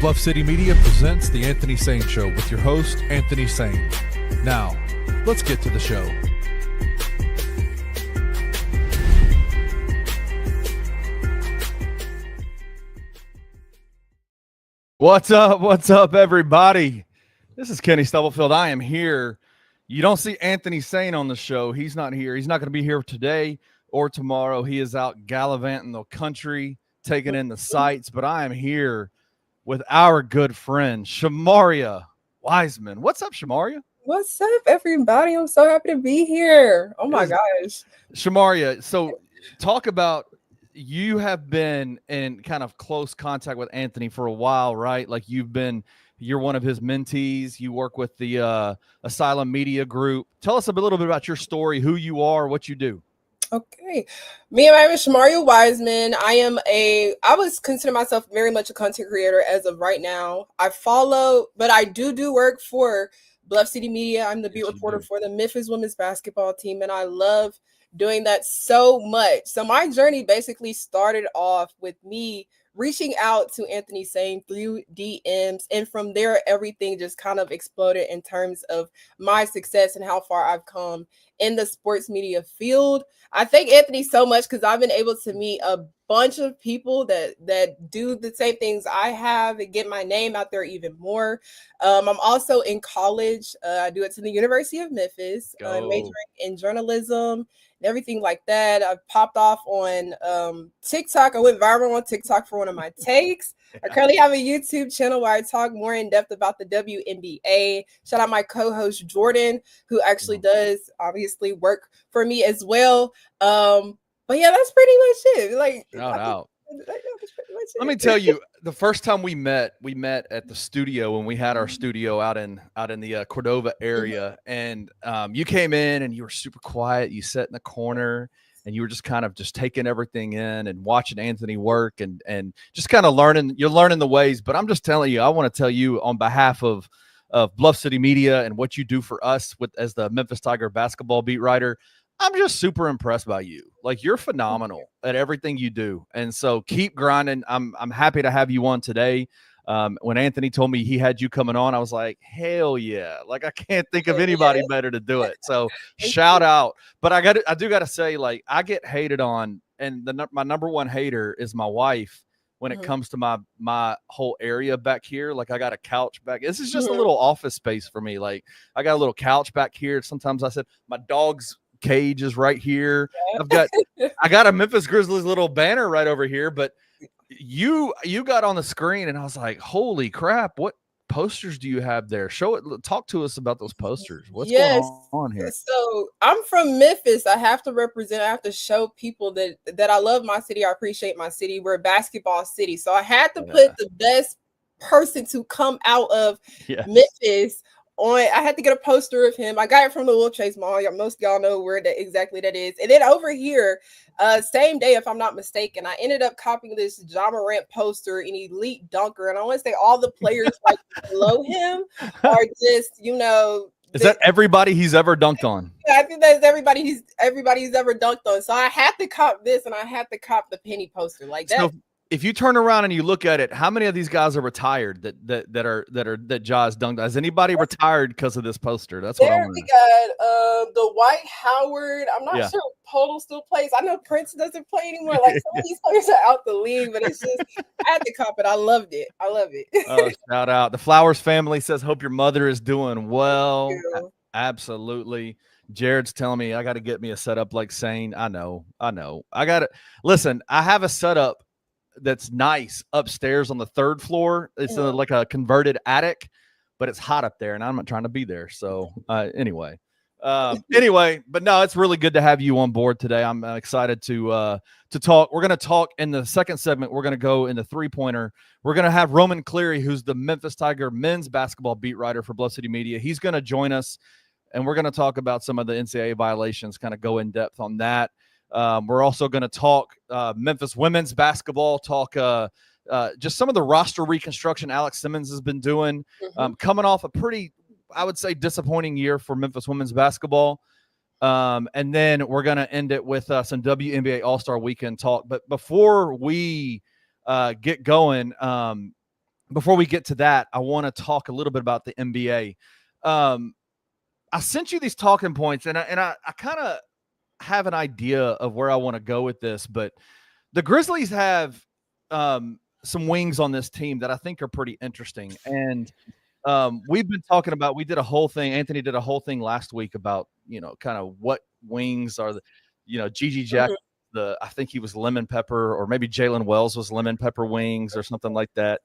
Bluff City Media presents The Anthony Sain Show with your host, Anthony Sain. Now, let's get to the show. What's up, everybody? This is Kenny Stubblefield. I am here. You don't see Anthony Sain on the show. He's not here. He's not going to be here today or tomorrow. He is out gallivanting the country, taking in the sights, but I am here with our good friend, Shemaria Wiseman. What's up, Shemaria? What's up, everybody? I'm so happy to be here. Oh, my gosh. Shemaria, so talk about, you have been in kind of close contact with Anthony for a while, right? Like you're one of his mentees. You work with the Asylum Media Group. Tell us a little bit about your story, who you are, what you do. Okay. My name is Shemaria Wiseman. I would consider myself very much a content creator as of right now. But I do work for Bluff City Media. I'm the beat reporter for the Memphis women's basketball team, and I love doing that so much. So my journey basically started off with me reaching out to Anthony Sain through DMs, and from there everything just kind of exploded in terms of my success and how far I've come in the sports media field. I thank Anthony so much because I've been able to meet a bunch of people that do the same things I have and get my name out there even more. I'm also in college. I do it to the University of Memphis, majoring in journalism and everything like that. I popped off on TikTok. I went viral on TikTok for one of my takes. I currently have a YouTube channel where I talk more in depth about the WNBA. Shout out my co-host Jordan, who actually does obviously work for me as well. But yeah, that's pretty much it. Shout out. Let me tell you, the first time we met at the studio when we had our studio out in the Cordova area, and you came in and you were super quiet. You sat in the corner and you were just kind of just taking everything in and watching Anthony work and just kind of learning. You're learning the ways. But I'm just telling you, I want to tell you on behalf of Bluff City Media and what you do for us as the Memphis Tiger basketball beat writer. I'm just super impressed by you. Like, you're phenomenal at everything you do. And so keep grinding. I'm happy to have you on today. When Anthony told me he had you coming on, I was like, hell yeah. Like, I can't think of anybody better to do it. So shout out. But I do got to say, like, I get hated on, and my number one hater is my wife when it comes to my whole area back here. Like, I got a couch back. This is just a little office space for me. Like, I got a little couch back here. Sometimes I said my dog's cage is right here. I got a Memphis Grizzlies little banner right over here, but you got on the screen and I was like, holy crap, what posters do you have there? Talk to us about those posters. What's going on here? So I'm from Memphis. I have to show people that I love my city. I appreciate my city. We're a basketball city. So I had to put the best person to come out of Memphis on. I had to get a poster of him. I got it from the Will Chase Mall. Most of y'all know where exactly that is. And then over here, same day, if I'm not mistaken, I ended up copying this Jahmai poster, an elite dunker. And I want to say all the players like below him are just, is that everybody he's ever dunked on? Yeah, I think that's everybody he's ever dunked on. So I had to cop this, and I had to cop the Penny poster like that. So if you turn around and you look at it, how many of these guys are retired that Ja's dunked? Has anybody retired because of this poster? That's what I'm wondering. We got the White Howard. I'm not sure if Polo still plays. I know Prince doesn't play anymore. Like, some of these players are out the league, but it's just, I had to cop it. I loved it. I love it. Shout out. The Flowers family says, hope your mother is doing well. Absolutely. Jared's telling me I got to get me a setup like Sain. I know. I got to listen. I have a setup that's nice upstairs on the third floor. It's like a converted attic, but it's hot up there and I'm not trying to be there. So anyway, but no, it's really good to have you on board today. I'm excited to talk. We're going to talk in the second segment. We're going to go in the 3-pointer. We're going to have Roman Cleary, who's the Memphis Tiger men's basketball beat writer for Bluff City Media. He's going to join us and we're going to talk about some of the NCAA violations, kind of go in depth on that. We're also going to talk Memphis women's basketball, just some of the roster reconstruction Alex Simmons has been doing, coming off a pretty, I would say, disappointing year for Memphis women's basketball. And then we're going to end it with some WNBA All-Star weekend talk. But before we get going, before we get to that, I want to talk a little bit about the NBA. I sent you these talking points, and I kind of have an idea of where I want to go with this, but the Grizzlies have some wings on this team that I think are pretty interesting. And we've been talking about, we did a whole thing. Anthony did a whole thing last week about, kind of what wings are Gigi Jack, I think he was lemon pepper, or maybe Jalen Wells was lemon pepper wings or something like that.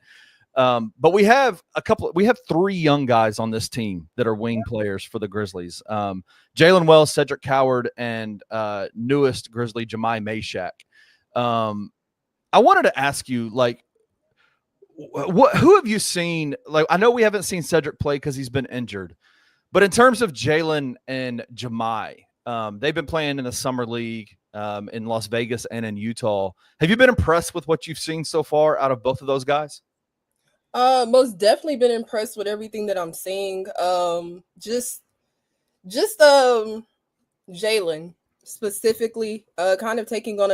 But we have 3 young guys on this team that are wing players for the Grizzlies. Jalen Wells, Cedric Coward, and newest Grizzly, Jahmai Mashack. I wanted to ask you, like, who have you seen? Like, I know we haven't seen Cedric play because he's been injured, but in terms of Jalen and Jahmai, they've been playing in the summer league in Las Vegas and in Utah. Have you been impressed with what you've seen so far out of both of those guys? Most definitely been impressed with everything that I'm seeing. Just Jalen specifically, kind of taking on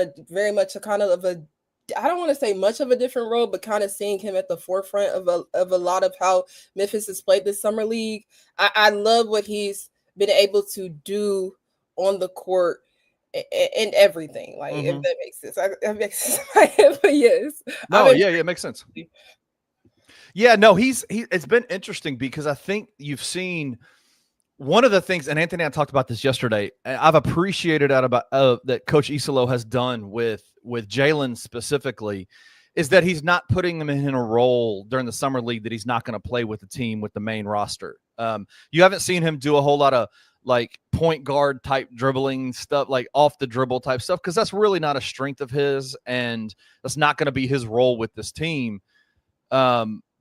I don't want to say much of a different role, but kind of seeing him at the forefront of a lot of how Memphis has played this summer league. I love what he's been able to do on the court and everything. Like, if that makes sense. That makes sense. But yes. No, it makes sense. Yeah, no, it's been interesting because I think you've seen one of the things, and Anthony and I talked about this yesterday, I've appreciated that Coach Isolo has done with Jalen specifically, is that he's not putting him in a role during the summer league that he's not going to play with the team with the main roster. You haven't seen him do a whole lot of like point guard type dribbling stuff, like off the dribble type stuff, because that's really not a strength of his, and that's not going to be his role with this team.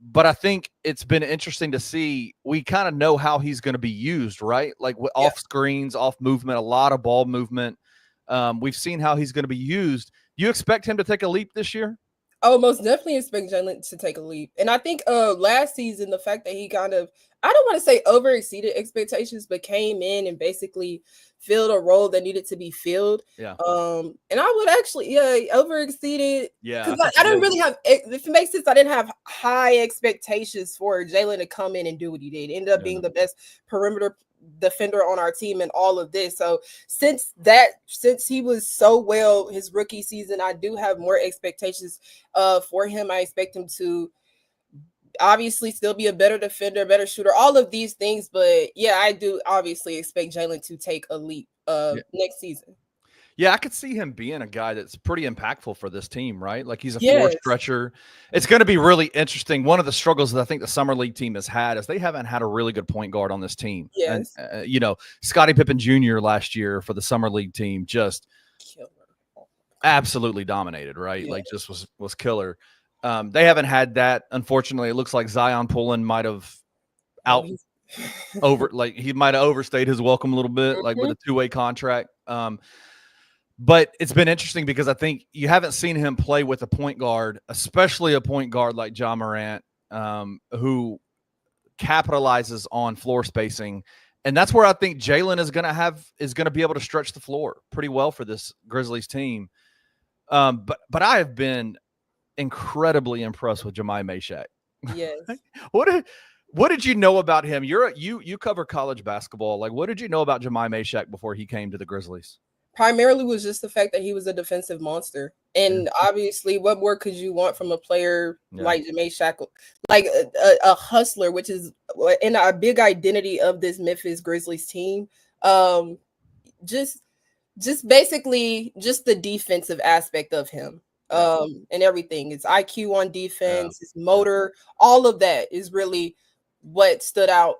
But I think it's been interesting to see. We kind of know how he's going to be used, right? Like off screens, off movement, a lot of ball movement. We've seen how he's going to be used. You expect him to take a leap this year? Oh, most definitely expect Jalen to take a leap. And I think last season, the fact that he kind of, I don't want to say over-exceeded expectations, but came in and basically filled a role that needed to be filled. Yeah. And I would actually, over-exceeded. Yeah. Because I didn't really have, if it makes sense, I didn't have high expectations for Jalen to come in and do what he did. Ended up being the best perimeter defender on our team and all of this. So since he was so well his rookie season, I do have more expectations for him. I expect him to obviously still be a better defender, better shooter, all of these things. But yeah, I do obviously expect Jalen to take a leap next season. Yeah, I could see him being a guy that's pretty impactful for this team, right? Like he's a floor stretcher. It's going to be really interesting. One of the struggles that I think the summer league team has had is they haven't had a really good point guard on this team. Yes. And, Scottie Pippen Jr. last year for the summer league team just absolutely dominated, right? Yeah. Like just was killer. They haven't had that. Unfortunately, it looks like Zion Pullen might have he might have overstayed his welcome a little bit, like with a 2-way contract. But it's been interesting because I think you haven't seen him play with a point guard, especially a point guard like Ja Morant, who capitalizes on floor spacing. And that's where I think Jalen is going to be able to stretch the floor pretty well for this Grizzlies team. But I have been incredibly impressed with Jahmai Mashack. Yes. What did you know about him? You cover college basketball. Like, what did you know about Jahmai Mashack before he came to the Grizzlies? Primarily was just the fact that he was a defensive monster. And obviously, what more could you want from a player like Mashack? Like a hustler, which is in a big identity of this Memphis Grizzlies team. Just basically just the defensive aspect of him. And everything. His IQ on defense, his motor, all of that is really what stood out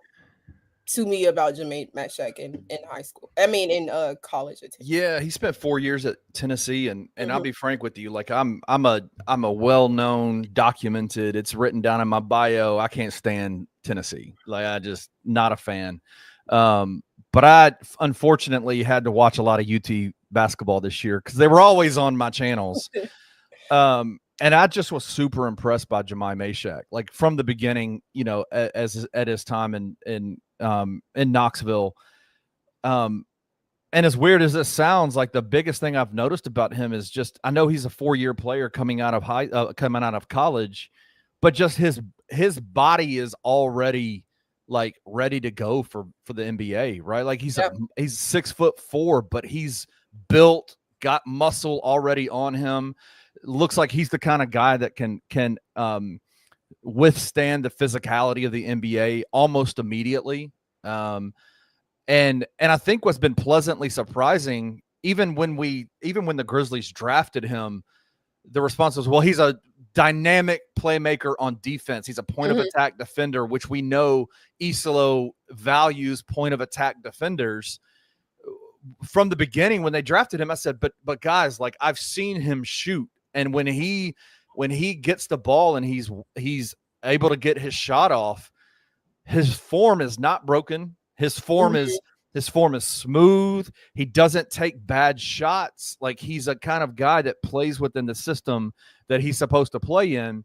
to me about Jahmai Mashack in high school. I mean, in college. Yeah, he spent 4 years at Tennessee, and I'll be frank with you, like I'm a well-known, documented. It's written down in my bio. I can't stand Tennessee. Like I just not a fan. But I unfortunately had to watch a lot of UT basketball this year because they were always on my channels. And I just was super impressed by Jahmai Mashack, like from the beginning, as at his time in Knoxville. And as weird as this sounds, like the biggest thing I've noticed about him is just, I know he's a 4-year player coming out of college, but just his his body is already like ready to go for the NBA, right? Like he's 6'4", but he's built, got muscle already on him. Looks like he's the kind of guy that can withstand the physicality of the NBA almost immediately. And I think what's been pleasantly surprising, even when the Grizzlies drafted him, the response was, well, he's a dynamic playmaker on defense. He's a point of attack defender, which we know Isolo values point of attack defenders. From the beginning, when they drafted him, I said, but guys, like I've seen him shoot. And when he gets the ball and he's able to get his shot off, his form is not broken. His form is smooth. He doesn't take bad shots. Like he's a kind of guy that plays within the system that he's supposed to play in.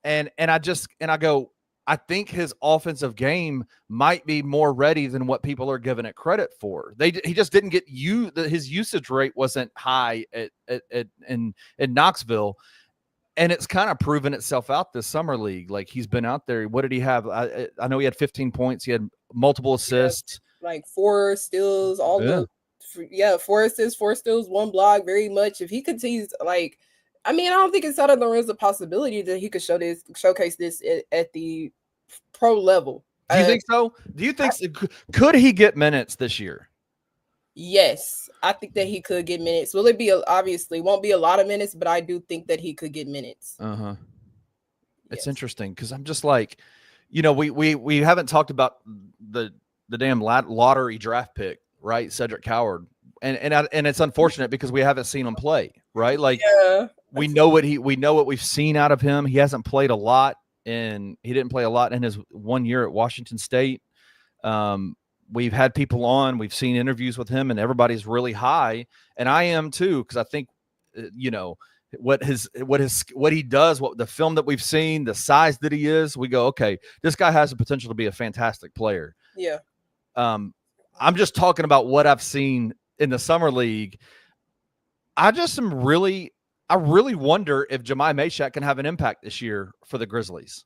And I go, I think his offensive game might be more ready than what people are giving it credit for. He just didn't get his usage rate wasn't high in Knoxville. And it's kind of proven itself out this summer league. Like he's been out there. What did he have? I know he had 15 points. He had multiple assists. Like 4 steals, 4 assists, 4 steals, 1 block. Very much. If he continues, I don't think it's out of the realms of possibility that he could showcase this at the pro level. Do you think so? Do you think could he get minutes this year? Yes, I think that he could get minutes. Will it be obviously won't be a lot of minutes, but I do think that he could get minutes. It's interesting because I'm just like, we haven't talked about the damn lottery draft pick, right? Cedric Coward, and it's unfortunate because we haven't seen him play, right? Like we know what we've seen out of him. He hasn't played a lot, and he didn't play a lot in his 1 year at Washington State. We've had people on, we've seen interviews with him, and everybody's really high, and I am too, because I think, what he does, what the film that we've seen, the size that he is, we go, okay, this guy has the potential to be a fantastic player. Yeah. I'm just talking about what I've seen in the summer league. I really wonder if Jahmai Mashack can have an impact this year for the Grizzlies.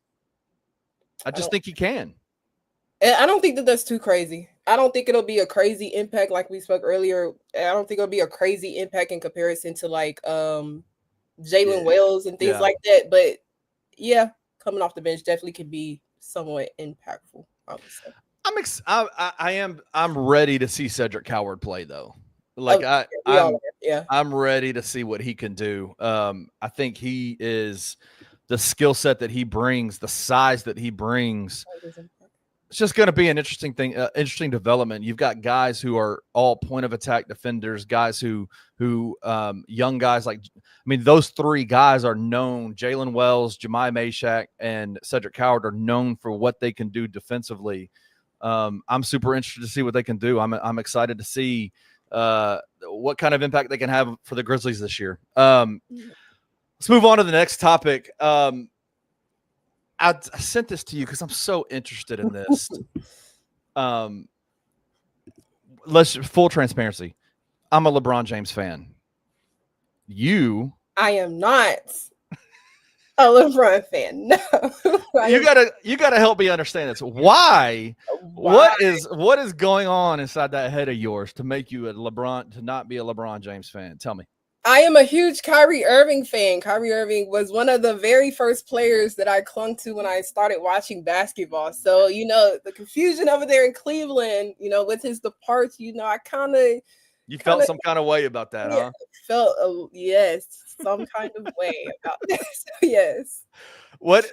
I just think he can. I don't think that that's too crazy. I don't think it'll be a crazy impact like we spoke earlier. I don't think it'll be a crazy impact in comparison to Jalen Wells and things like that. But yeah, coming off the bench definitely could be somewhat impactful, I would say. I'm ready to see Cedric Coward play though. I'm ready to see what he can do. I think he is the skill set that he brings, the size that he brings. It's just going to be an interesting thing, interesting development. You've got guys who are all point of attack defenders, guys who young guys those 3 guys are known. Jalen Wells, Jahmai Mashack, and Cedric Coward are known for what they can do defensively. I'm super interested to see what they can do. I'm excited to see what kind of impact they can have for the Grizzlies this year. Let's move on to the next topic. I sent this to you because I'm so interested in this. Full transparency. I'm a LeBron James fan. I am not a LeBron fan. No. You gotta help me understand this. Why? What is going on inside that head of yours to make you to not be a LeBron James fan? Tell me. I am a huge Kyrie Irving fan. Kyrie Irving was one of the very first players that I clung to when I started watching basketball. So, the confusion over there in Cleveland, with his departure, I kind of... You felt some kind of way about that, huh? Felt, some kind of way about this. Yes. But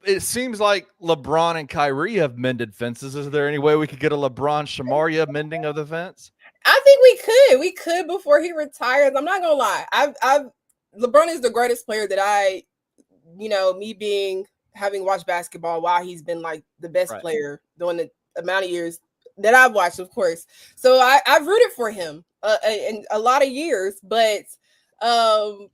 it seems like LeBron and Kyrie have mended fences. Is there any way we could get a LeBron Shemaria mending of the fence? I think we could before he retires. I'm not gonna lie. LeBron is the greatest player that having watched basketball while he's been the best player during the amount of years that I've watched, of course. So I've rooted for him in a lot of years, but I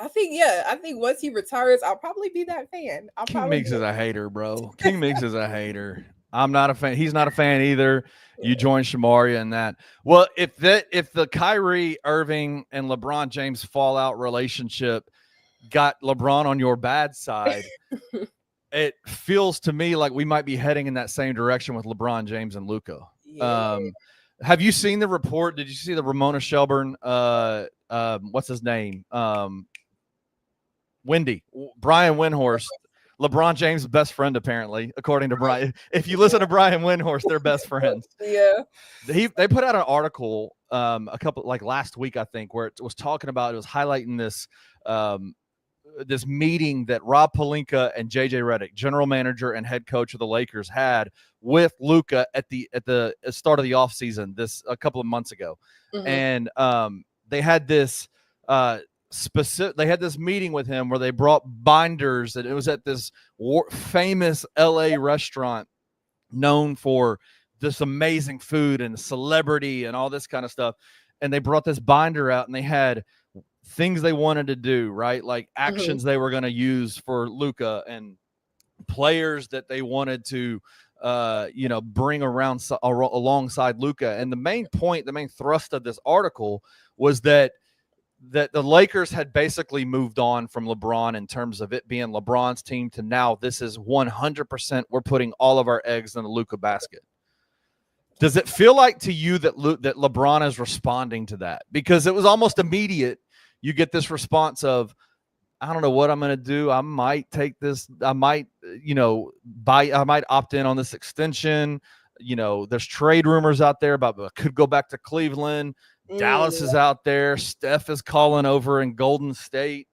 think once he retires, I'll probably be that fan. King Meeks is a hater, bro. King Meeks is a hater. I'm not a fan. He's not a fan either. You join Shemaria in that. Well, if the Kyrie Irving and LeBron James fallout relationship got LeBron on your bad side, it feels to me like we might be heading in that same direction with LeBron James and Luka. Yeah. Have you seen the report? Did you see the Ramona Shelburne? What's his name? Brian Windhorst. LeBron James' best friend, apparently, according to Brian. If you listen to Brian Windhorst, they're best friends. Yeah. They put out an article last week, I think, where it was talking about, it was highlighting this this meeting that Rob Pelinka and JJ Redick, general manager and head coach of the Lakers, had with Luka at the start of the offseason a couple of months ago. Mm-hmm. And they had this meeting with him where they brought binders, and it was at this famous LA restaurant known for this amazing food and celebrity and all this kind of stuff. And they brought this binder out, and they had things they wanted to do, right? Like actions they were going to use for Luka, and players that they wanted to, bring around alongside Luka. And the main thrust of this article was that the Lakers had basically moved on from LeBron in terms of it being LeBron's team to now this is 100%. We're putting all of our eggs in the Luka basket. Does it feel like to you that LeBron is responding to that? Because it was almost immediate. You get this response of, I don't know what I'm going to do. I might take this. I might, I might opt in on this extension. There's trade rumors out there about could go back to Cleveland. Dallas is out there. Steph is calling over in Golden State.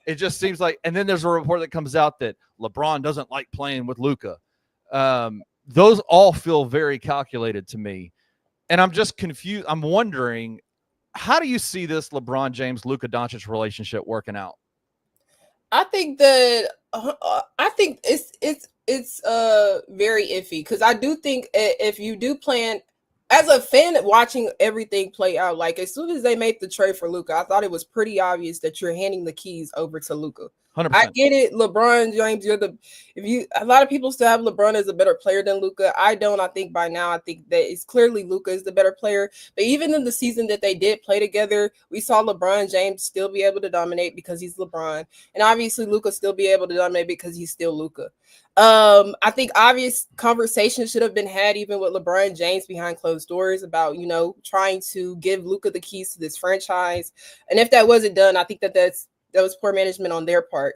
It just seems like, and then there's a report that comes out that LeBron doesn't like playing with Luka. Those all feel very calculated to me. And I'm just confused. I'm wondering, how do you see this LeBron James, Luka Doncic relationship working out? I think that it's very iffy, because I do think if you do plan, as a fan watching everything play out, like as soon as they made the trade for Luka, I thought it was pretty obvious that you're handing the keys over to Luka. 100%. I get it, LeBron James. A lot of people still have LeBron as a better player than Luka. I don't. I think by now, I think that it's clearly Luka is the better player. But even in the season that they did play together, we saw LeBron James still be able to dominate because he's LeBron, and obviously Luka still be able to dominate because he's still Luka. I think obvious conversations should have been had even with LeBron James behind closed doors about, trying to give Luka the keys to this franchise. And if that wasn't done, I think that was poor management on their part.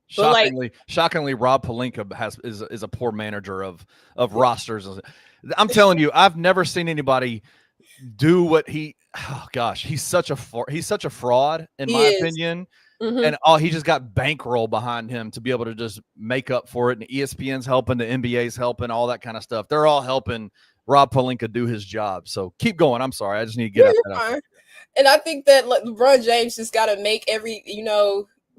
Shockingly, Rob Pelinka is a poor manager of rosters. I'm telling you, I've never seen anybody do what he's such a fraud in my opinion. Mm-hmm. And he just got bankroll behind him to be able to just make up for it. And ESPN's helping, the NBA's helping, all that kind of stuff. They're all helping Rob Pelinka do his job. So keep going. I'm sorry. I just need to get that out. And I think that LeBron James just got to make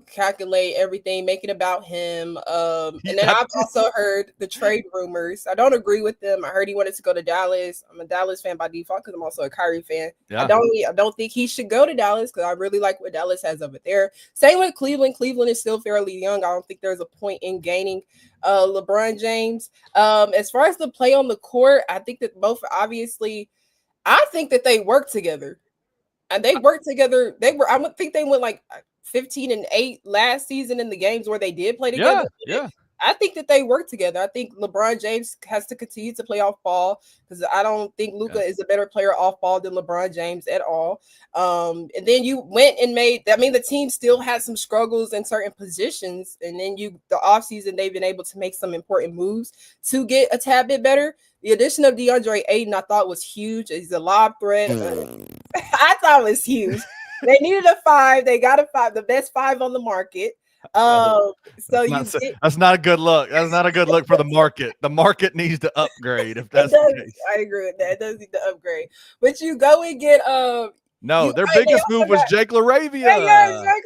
calculate everything, make it about him. And then I've also heard the trade rumors. I don't agree with them. I heard he wanted to go to Dallas. I'm a Dallas fan by default because I'm also a Kyrie fan. Yeah. I don't think he should go to Dallas because I really like what Dallas has over there. Same with Cleveland. Cleveland is still fairly young. I don't think there's a point in gaining LeBron James. As far as the play on the court, I think that I think that they work together. And they worked together. I think they went like 15-8 last season in the games where they did play together. Yeah. I think that they work together. I think LeBron James has to continue to play off ball because I don't think Luka is a better player off ball than LeBron James at all. And then you went and the team still had some struggles in certain positions. And then the offseason, they've been able to make some important moves to get a tad bit better. The addition of DeAndre Ayton, I thought was huge. He's a lob threat. I thought it was huge. They needed a 5. They got a 5, the best 5 on the market. That's not a good look. That's not a good look for the market. The market needs to upgrade if that's the case. I agree with that. It does need to upgrade. But you go and get their biggest move was Jake LaRavia. I forgot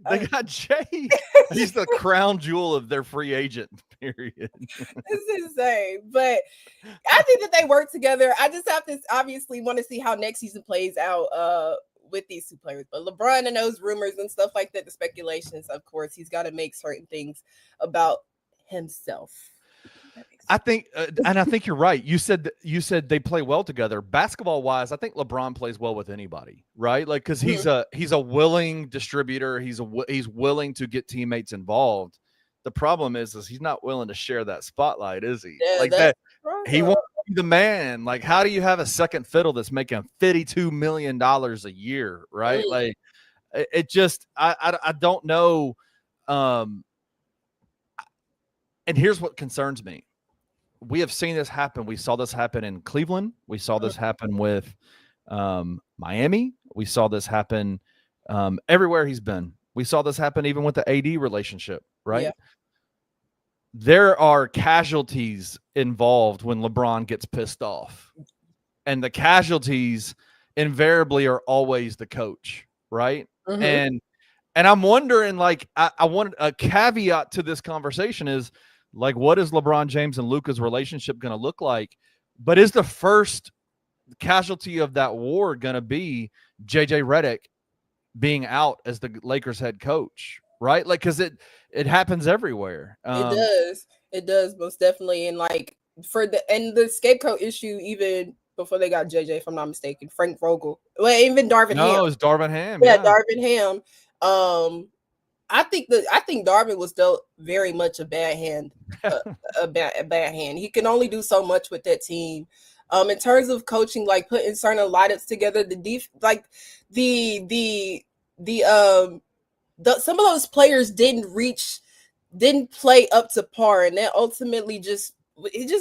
they got Jay. He's the crown jewel of their free agent period. It's insane. But I think that they work together. I just have to obviously want to see how next season plays out with these two players. But LeBron and those rumors and stuff like that, the speculations, of course, he's got to make certain things about himself. I think, and I think you're right. You said they play well together. Basketball wise, I think LeBron plays well with anybody, right? Like, because he's a willing distributor. He's willing to get teammates involved. The problem is he's not willing to share that spotlight, is he? Yeah, like that. He won't be the man. Like, how do you have a second fiddle that's making $52 million a year, right? Like, it just, I don't know. And here's what concerns me. We have seen this happen. We saw this happen in Cleveland. We saw this happen with Miami. We saw this happen everywhere he's been. We saw this happen even with the AD relationship, right? Yeah. There are casualties involved when LeBron gets pissed off. And the casualties invariably are always the coach, right? And I'm wondering, like, I want a caveat to this conversation is, like, what is LeBron James and Luka's relationship going to look like? But is the first casualty of that war going to be JJ Redick being out as the Lakers head coach, right? Like, because it happens everywhere. It does most definitely. And like the scapegoat issue, even before they got JJ, if I'm not mistaken, Frank Vogel, well, even Darvin Ham. No, it was Darvin Ham. Yeah, Darvin Ham. I think Darvin was dealt very much a bad hand. a bad hand. He can only do so much with that team. In terms of coaching, like putting certain lineups together, some of those players didn't play up to par, and that ultimately it just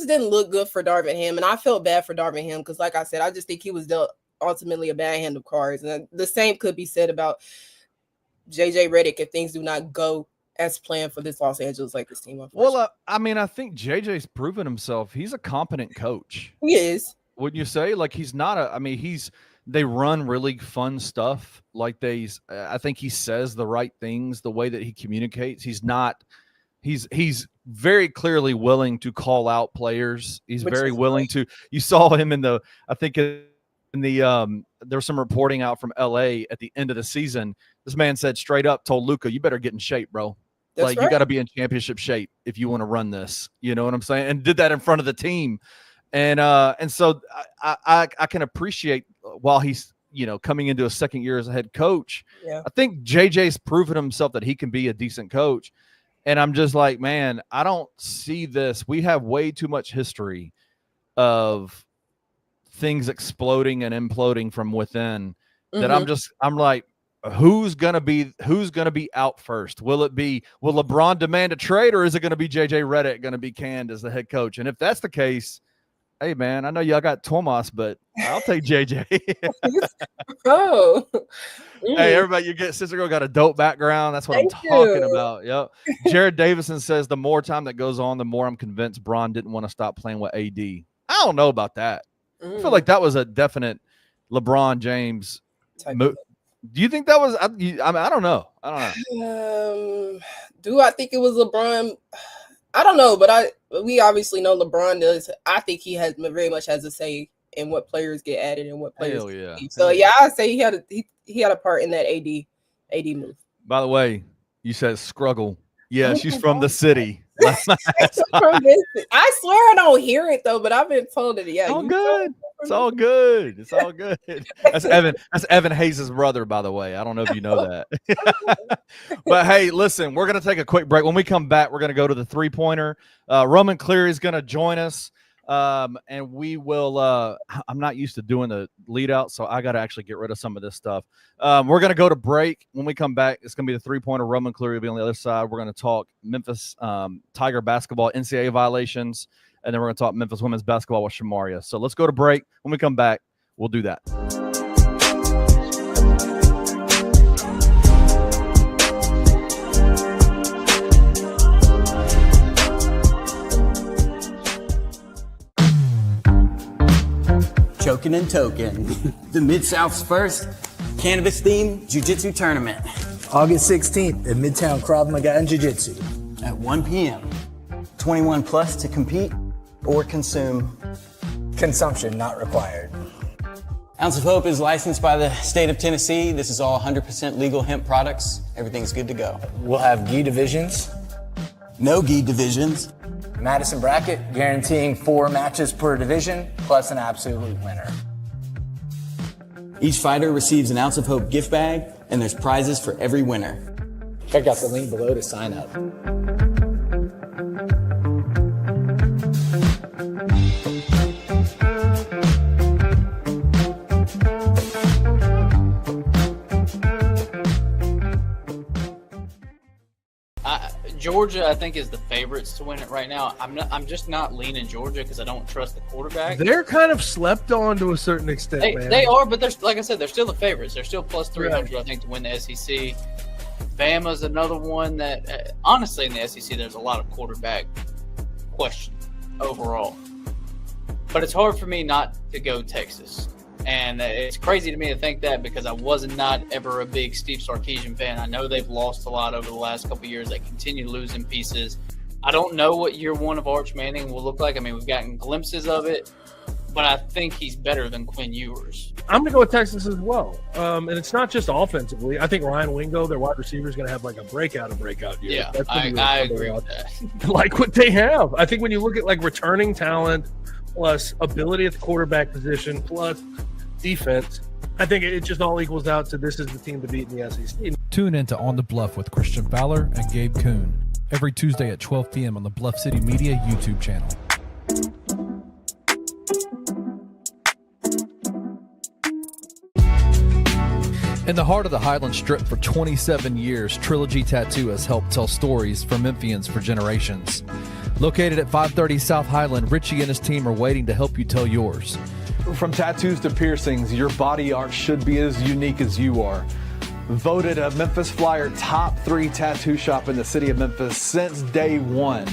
didn't look good for Darvin Ham. And I felt bad for Darvin Ham because, like I said, I just think he was dealt ultimately a bad hand of cards. And the same could be said about JJ Redick if things do not go as planned for this Los Angeles Lakers team. Well, I mean, I think JJ's proven himself. He's a competent coach. He is. Wouldn't you say? Like, he's not they run really fun stuff. Like I think he says the right things, the way that he communicates. He's very clearly willing to call out players. He's very willing to, you saw him there was some reporting out from LA at the end of the season. This man said straight up, told Luka, you better get in shape, bro. That's right. You got to be in championship shape if you want to run this. You know what I'm saying? And did that in front of the team. And so I can appreciate while he's, coming into a second year as a head coach. Yeah. I think JJ's proven himself that he can be a decent coach. And I'm just like, man, I don't see this. We have way too much history of things exploding and imploding from within that I'm like, who's gonna be out first? Will LeBron demand a trade, or is it gonna be JJ Redick gonna be canned as the head coach? And if that's the case, hey man, I know y'all got Tomas, but I'll take JJ. Hey, everybody, Sister Girl got a dope background. That's what I'm talking about. Yep. Jared Davison says the more time that goes on, the more I'm convinced Bron didn't want to stop playing with AD. I don't know about that. I feel like that was a definite LeBron James move. Do you think that was? I don't know. Do I think it was LeBron? I don't know, but we obviously know LeBron does. I think he very much has a say in what players get added and what players. Hell yeah. So yeah, I say he had a part in that AD move. By the way, you said Scruggle. Yeah, she's from the city. I swear I don't hear it though, but I've been told it. Yeah, it's all good. It's all good. That's Evan Hayes' brother, by the way. I don't know if you know that. But hey, listen, we're gonna take a quick break. When we come back, we're gonna go to the 3-pointer. Roman Cleary is gonna join us. And we will I'm not used to doing the lead out, so I got to actually get rid of some of this stuff. We're going to go to break. When we come back, it's going to be the 3-pointer. Roman Cleary will be on the other side. We're going to talk Memphis Tiger basketball NCAA violations, and then we're going to talk Memphis women's basketball with Shemaria. So let's go to break. When we come back, we'll do that. Choking and token. The Mid-South's first cannabis-themed jiu-jitsu tournament. August 16th at Midtown Krav Maga and Jiu-Jitsu. At 1 p.m. 21 plus to compete or consume. Consumption not required. Ounce of Hope is licensed by the state of Tennessee. This is all 100% legal hemp products. Everything's good to go. We'll have gi divisions. No gi divisions. Madison bracket, guaranteeing 4 matches per division, plus an absolute winner. Each fighter receives an Ounce of Hope gift bag, and there's prizes for every winner. Check out the link below to sign up. Georgia, I think, is the favorites to win it right now. I'm just not leaning Georgia because I don't trust the quarterback. They're kind of slept on to a certain extent, man. They are, but they're, like I said, they're still the favorites. They're still plus 300, right, I think, to win the SEC. Bama's another one that, honestly, in the SEC, there's a lot of quarterback questions overall. But it's hard for me not to go Texas. And it's crazy to me to think that because I was not ever a big Steve Sarkisian fan. I know they've lost a lot over the last couple of years. They continue losing pieces. I don't know what year one of Arch Manning will look like. I mean, we've gotten glimpses of it, but I think he's better than Quinn Ewers. I'm going to go with Texas as well. And it's not just offensively. I think Ryan Wingo, their wide receiver, is going to have like a breakout year. Yeah, I agree with that. Like what they have. I think when you look at like returning talent plus ability at the quarterback position plus defense, I think it just all equals out to this is the team to beat in the SEC. Tune in to On the Bluff with Christian Fowler and Gabe Kuhn every Tuesday at 12 p.m. on the Bluff City Media YouTube channel. In the heart of the Highland Strip for 27 years, Trilogy Tattoo has helped tell stories for Memphians for generations. Located at 530 South Highland, Richie and his team are waiting to help you tell yours. From tattoos to piercings, your body art should be as unique as you are. Voted a Memphis Flyer top 3 tattoo shop in the city of Memphis since day one.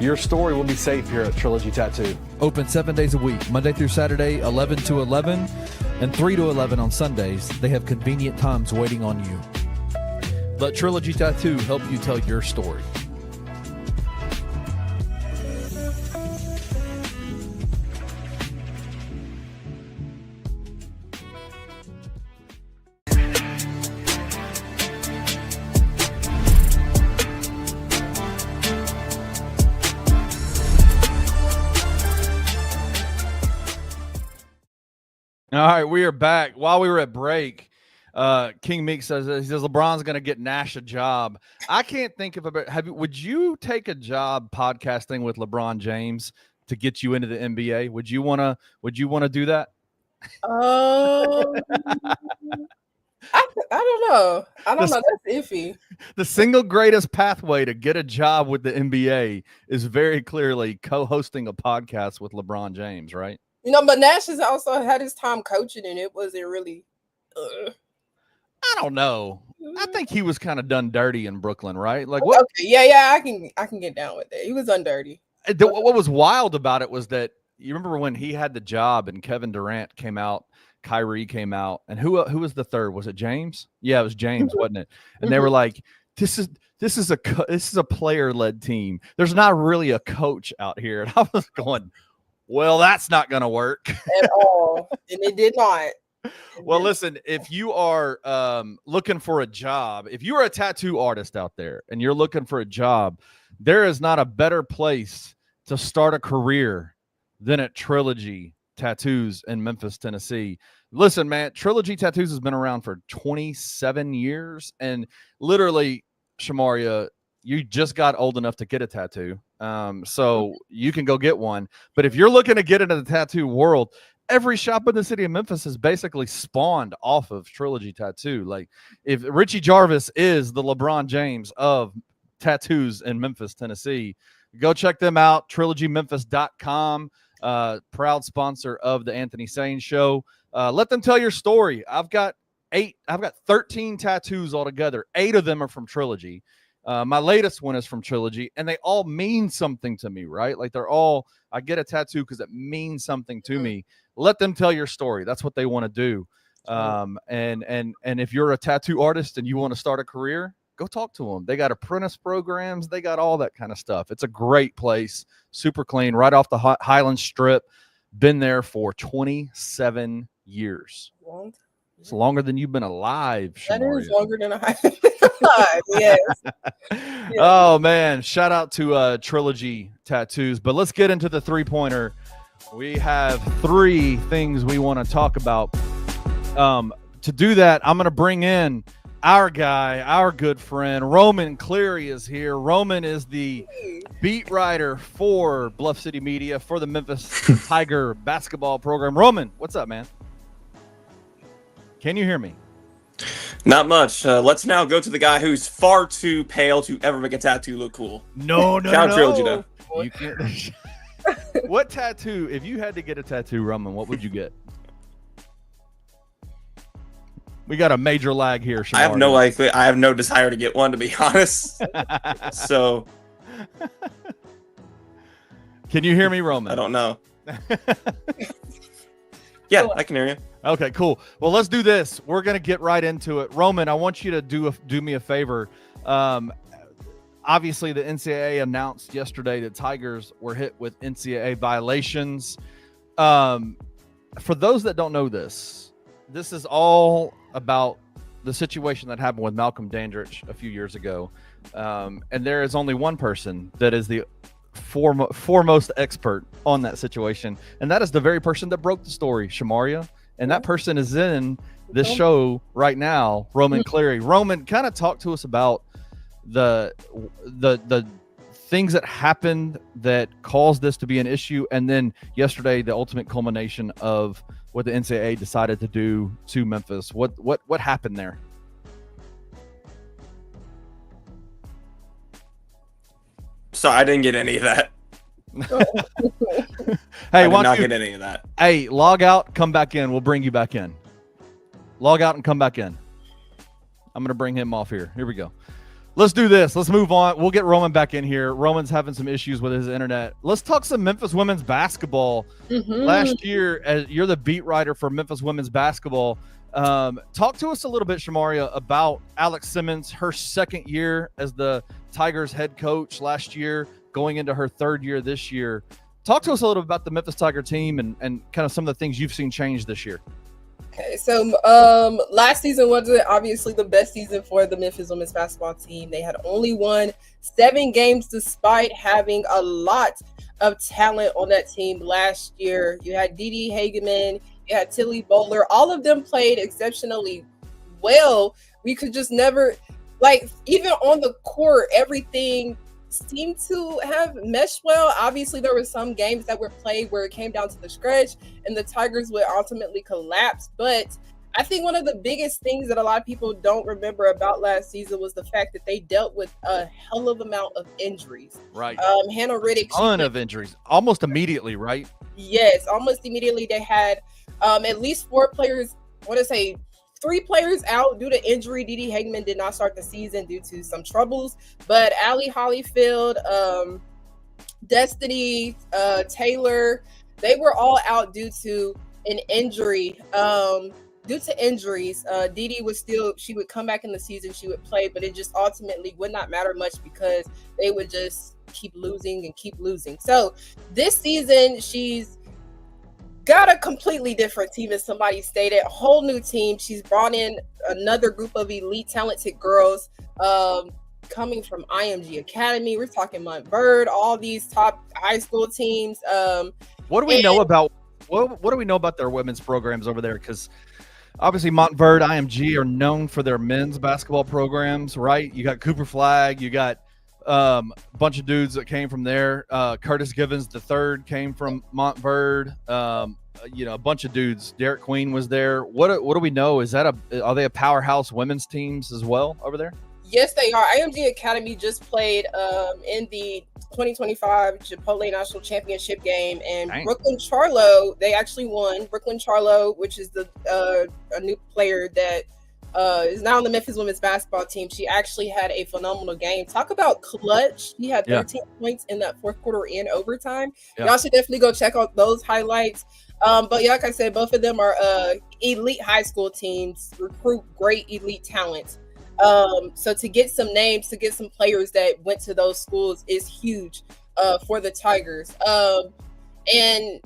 Your story will be safe here at Trilogy Tattoo. Open 7 days a week, Monday through Saturday, 11 to 11, and 3 to 11 on Sundays. They have convenient times waiting on you. Let Trilogy Tattoo help you tell your story. All right, we are back. While we were at break, King Meek says LeBron's going to get Nash a job. I can't think of would you take a job podcasting with LeBron James to get you into the NBA? Would you want to do that? I don't know. That's iffy. The single greatest pathway to get a job with the NBA is very clearly co-hosting a podcast with LeBron James, right? But Nash has also had his time coaching, and it wasn't really. I don't know. I think he was kind of done dirty in Brooklyn, right? Like what? Okay, yeah, I can get down with that. He was done dirty. What was wild about it was that you remember when he had the job and Kevin Durant came out, Kyrie came out, and who was the third? Was it James? Yeah, it was James, wasn't it? And they were like, "This is a player-led team. There's not really a coach out here." And I was going, well, that's not going to work at all. And it did not. Well, listen, if you are looking for a job, if you are a tattoo artist out there and you're looking for a job, there is not a better place to start a career than at Trilogy Tattoos in Memphis, Tennessee. Listen, man, Trilogy Tattoos has been around for 27 years. And literally, Shemaria, you just got old enough to get a tattoo. So you can go get one. But if you're looking to get into the tattoo world, every shop in the city of Memphis is basically spawned off of Trilogy Tattoo. Like if Richie Jarvis is the LeBron James of tattoos in Memphis, Tennessee, go check them out. TrilogyMemphis.com, proud sponsor of the Anthony Sain Show. Let them tell your story. I've got 13 tattoos altogether. 8 of them are from Trilogy. My latest one is from Trilogy, and they all mean something to me, right? Like I get a tattoo because it means something to me. Let them tell your story. That's what they want to do. And if you're a tattoo artist and you want to start a career, go talk to them. They got apprentice programs. They got all that kind of stuff. It's a great place. Super clean, right off the Highland Strip. Been there for 27 years. It's longer than you've been alive, That Shemaria. is longer than I've been alive. Yes. Oh man, shout out to Trilogy Tattoos. But let's get into the 3-pointer. We have 3 things we want to talk about. To do that, I'm going to bring in our guy, our good friend, Roman Cleary is here. Roman is the beat writer for Bluff City Media for the Memphis Tiger basketball program. Roman, what's up, man? Can you hear me? Not much. Let's now go to the guy who's far too pale to ever make a tattoo look cool. No. Trilogy, though. You can't. What tattoo? If you had to get a tattoo, Roman, what would you get? We got a major lag here, Shemaria. I have no desire to get one, to be honest. So, can you hear me, Roman? I don't know. Yeah, I can hear you. Okay, cool. Well, let's do this. We're gonna get right into it. Roman, I want you to do me a favor. Obviously, the NCAA announced yesterday that Tigers were hit with NCAA violations. For those that don't know this is all about the situation that happened with Malcolm Dandridge a few years ago. And there is only one person that is the foremost expert on that situation, and that is the very person that broke the story, Shemaria. And that person is in this show right now, Roman Cleary. Roman, kind of talk to us about the things that happened that caused this to be an issue, and then yesterday the ultimate culmination of what the NCAA decided to do to Memphis. What happened there? So I didn't get any of that. Hey, I did not get any of that. Hey, log out, come back in. We'll bring you back in. Log out and come back in. I'm going to bring him off here. Here we go. Let's do this. Let's move on. We'll get Roman back in here. Roman's having some issues with his internet. Let's talk some Memphis women's basketball. Last year, as you're the beat writer for Memphis women's basketball. Talk to us a little bit, Shemaria, about Alex Simmons, her second year as the Tigers head coach last year, going into her 3rd year this year. Talk to us a little bit about the Memphis Tiger team and kind of some of the things you've seen change this year. Okay, so last season wasn't obviously the best season for the Memphis women's basketball team. They had only won 7 games despite having a lot of talent on that team last year. You had Dee Hageman, you had Tilly Bowler. All of them played exceptionally well. We could just never, even on the court, everything seemed to have meshed well. Obviously, there were some games that were played where it came down to the stretch and the Tigers would ultimately collapse. But I think one of the biggest things that a lot of people don't remember about last season was the fact that they dealt with a hell of amount of injuries. Right. Hannah Riddick. A ton of injuries. Almost immediately, right? Yes, almost immediately. They had at least 4 players, I want to say 3 players out due to injury. Dee Hageman did not start the season due to some troubles, but Allie Holyfield, Destiny, Taylor, they were all out due to an injury. Due to injuries, Dee she would come back in the season, she would play, but it just ultimately would not matter much because they would just keep losing. So this season, she's got a completely different team, as somebody stated, a whole new team. She's brought in another group of elite talented girls coming from IMG Academy. We're talking Montverde, all these top high school teams. What do we know about what do we know about their women's programs over there? Because obviously Montverde, IMG are known for their men's basketball programs, right? You got Cooper Flagg, you got a bunch of dudes that came from there. Curtis Givens III came from Montverde. A bunch of dudes. Derek Queen was there. What do we know? Are they a powerhouse women's teams as well over there? Yes, they are. IMG Academy just played in the 2025 Chipotle National Championship game, and Dang. Brooklyn Charlo, they actually won. Brooklyn Charlo, which is a new player that is now on the Memphis women's basketball team. She actually had a phenomenal game. Talk about clutch. She had 13 points in that 4th quarter in overtime. Yeah. Y'all should definitely go check out those highlights. But like I said, both of them are elite high school teams, recruit great elite talent. So to get some names, to get some players that went to those schools is huge for the Tigers. And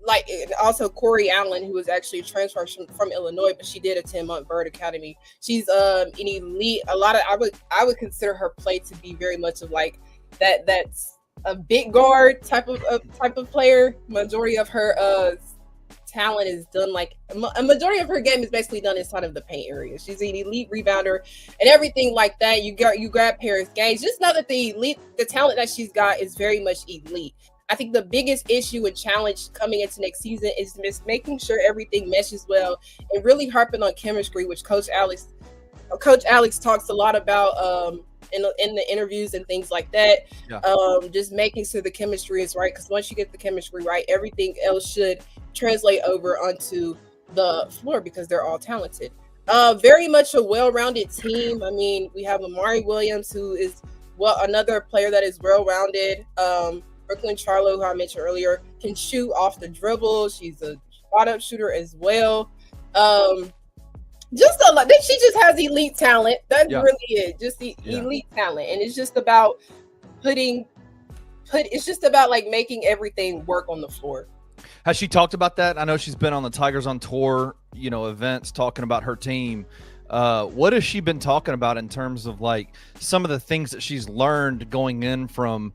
like, and also Corey Allen, who was actually a transfer from Illinois, but she did attend Montbird Academy. She's an elite. I would consider her play to be very much of like that. That's a big guard type of player. Majority of her talent is done like a majority of her game is basically done inside of the paint area. She's an elite rebounder and everything like that. You grab Paris Gaines. Just know that the talent that she's got is very much elite. I think the biggest issue and challenge coming into next season is just making sure everything meshes well and really harping on chemistry, which Coach Alex talks a lot about in the interviews and things like that. Yeah. Just making sure the chemistry is right, because once you get the chemistry right, everything else should translate over onto the floor because they're all talented. Very much a well-rounded team. I mean, we have Amari Williams, who is another player that is well-rounded. Brooklyn Charlo, who I mentioned earlier, can shoot off the dribble. She's a spot-up shooter as well. She just has elite talent. That's really it. Just the elite talent, and it's just about it's just about like making everything work on the floor. Has she talked about that? I know she's been on the Tigers on Tour, events talking about her team. What has she been talking about in terms of like some of the things that she's learned going in from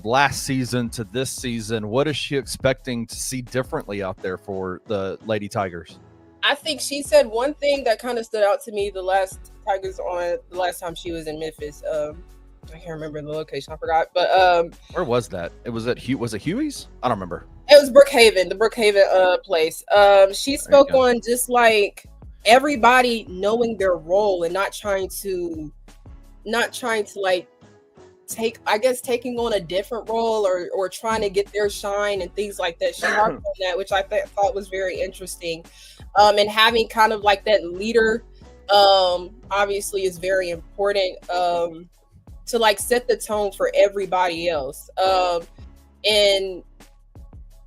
last season to this season? What is she expecting to see differently out there for the Lady Tigers? I think she said one thing that kind of stood out to me the last time she was in Memphis. I can't remember the location, I forgot. But where was that? Was it Huey's? I don't remember. It was Brookhaven, the Brookhaven place. She spoke on just like everybody knowing their role and not trying to like taking on a different role or trying to get their shine and things like that. She harped on that, which I thought was very interesting. And having kind of like that leader obviously is very important to like set the tone for everybody else. And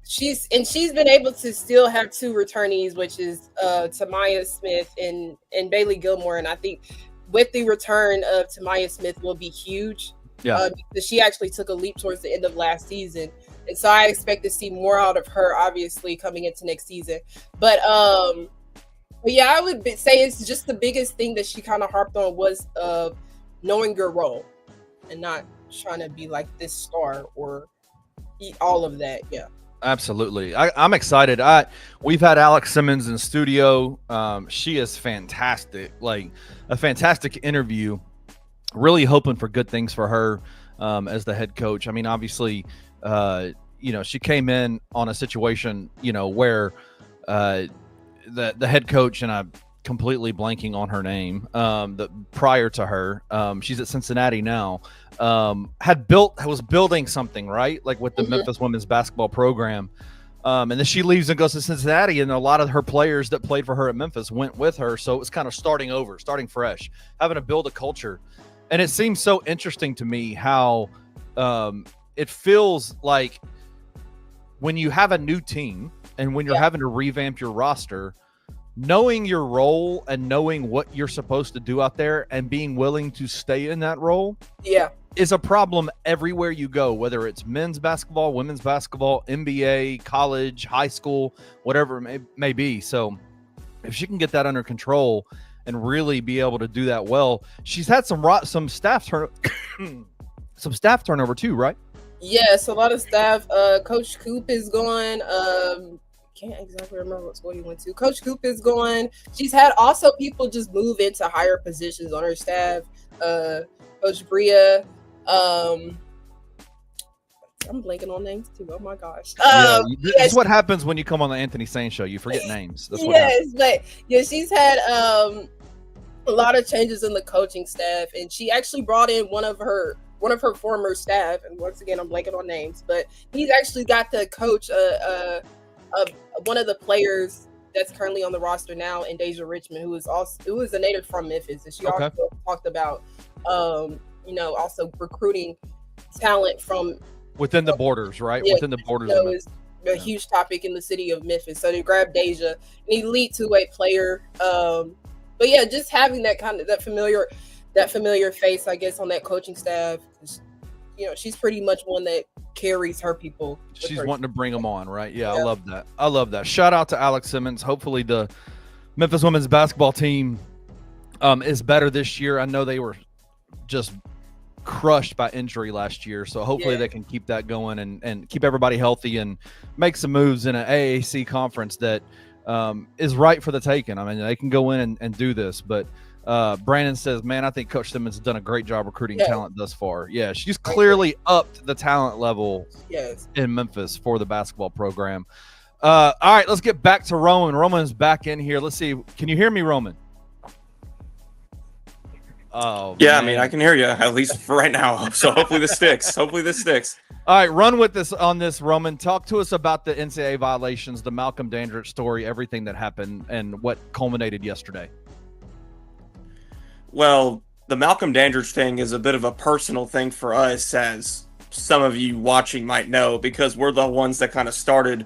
she's been able to still have two returnees, which is Tamaya Smith and Bailey Gilmore. And I think with the return of Tamaya Smith will be huge. Yeah, because she actually took a leap towards the end of last season, and so I expect to see more out of her, obviously coming into next season. But yeah, I would say it's just the biggest thing that she kind of harped on was knowing your role and not trying to be like this star or all of that. Yeah. Absolutely. I'm excited. We've had Alex Simmons in studio. She is fantastic, like a fantastic interview. Really hoping for good things for her as the head coach. I mean, obviously, she came in on a situation, where the head coach, and I'm completely blanking on her name, prior to her, she's at Cincinnati now, was building something, right? Like with the Memphis women's basketball program. And then she leaves and goes to Cincinnati, and a lot of her players that played for her at Memphis went with her. So it was kind of starting fresh, having to build a culture. And it seems so interesting to me how it feels like when you have a new team and when you're having to revamp your roster, knowing your role and knowing what you're supposed to do out there and being willing to stay in that role is a problem everywhere you go, whether it's men's basketball, women's basketball, NBA, college, high school, whatever it may be. So if she can get that under control and really be able to do that well. She's had some staff turnover too, right? Yes, a lot of staff. Coach Coop is gone. Can't exactly remember what school he went to. Coach Coop is gone. She's had also people just move into higher positions on her staff. Coach Bria. I'm blanking on names too. Oh my gosh. That's what happens when you come on the Anthony Sain show. You forget names. That's what happens. But she's had a lot of changes in the coaching staff, and she actually brought in one of her former staff. And once again, I'm blanking on names, but he's actually got to coach one of the players that's currently on the roster now, in Deja Richmond, who is a native from Memphis, and she also talked about also recruiting talent from within the borders, right? Within the borders. So it's a huge topic in the city of Memphis. So they grabbed Deja, an elite two-way player. But yeah, just having that kind of that familiar face, I guess, on that coaching staff. She's pretty much one that carries her people. She's wanting to bring them on, right? Yeah, I love that. I love that. Shout out to Alex Simmons. Hopefully the Memphis women's basketball team is better this year. I know they were just crushed by injury last year, so hopefully they can keep that going and keep everybody healthy and make some moves in an AAC conference that is right for the taking. I mean, they can go in and do this, but Brandon says, man, I think Coach Simmons has done a great job recruiting talent thus far. Yeah, she's clearly upped the talent level in Memphis for the basketball program. All right, let's get back to Roman. Roman's back in here. Let's see. Can you hear me, Roman? Oh, yeah, man. I mean, I can hear you, at least for right now. So hopefully this sticks. All right, run with this on this, Roman. Talk to us about the NCAA violations, the Malcolm Dandridge story, everything that happened, and what culminated yesterday. Well, the Malcolm Dandridge thing is a bit of a personal thing for us, as some of you watching might know, because we're the ones that kind of started